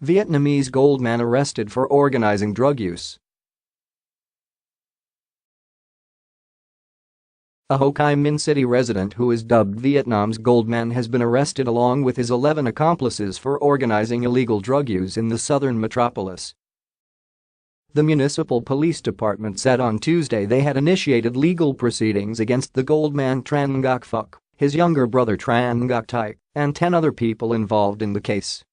Vietnamese gold man arrested for organizing drug use. A Ho Chi Minh City resident who is dubbed Vietnam's gold man has been arrested along with his 11 accomplices for organizing illegal drug use in the southern metropolis. The municipal police department said on Tuesday they had initiated legal proceedings against the gold man Tran Ngoc Phuc, his younger brother Tran Ngoc Thai, and 10 other people involved in the case.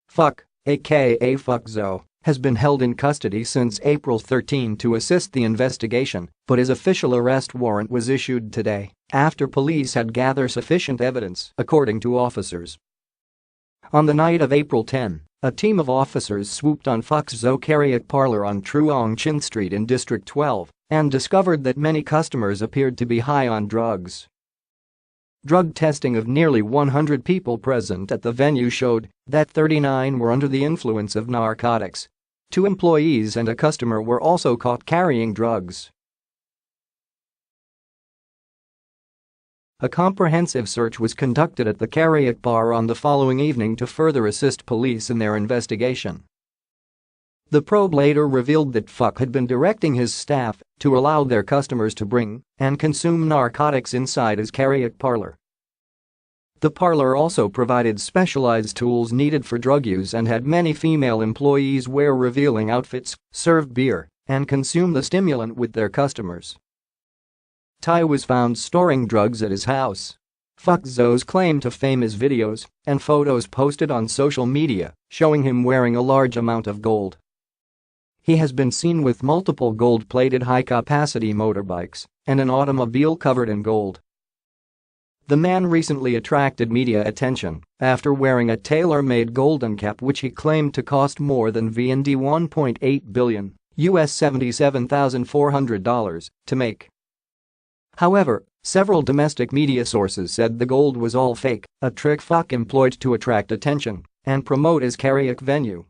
Phuc, aka Phuc Zo, has been held in custody since April 13 to assist the investigation, but his official arrest warrant was issued today after police had gathered sufficient evidence, according to officers. On the night of April 10, a team of officers swooped on Phuc Zo karaoke parlor on Truong Chin Street in District 12 and discovered that many customers appeared to be high on drugs. Drug testing of nearly 100 people present at the venue showed that 39 were under the influence of narcotics. 2 employees and a customer were also caught carrying drugs. A comprehensive search was conducted at the karaoke bar on the following evening to further assist police in their investigation. The probe later revealed that Phuc had been directing his staff to allow their customers to bring and consume narcotics inside his karaoke parlor. The parlor also provided specialized tools needed for drug use and had many female employees wear revealing outfits, serve beer, and consume the stimulant with their customers. Thai was found storing drugs at his house. Phuc Zo's claim to fame is videos and photos posted on social media showing him wearing a large amount of gold. He has been seen with multiple gold-plated high-capacity motorbikes and an automobile covered in gold. The man recently attracted media attention after wearing a tailor-made golden cap which he claimed to cost more than VND 1.8 billion, US $77,400, to make. However, several domestic media sources said the gold was all fake, a trick Phuc employed to attract attention and promote his karaoke venue.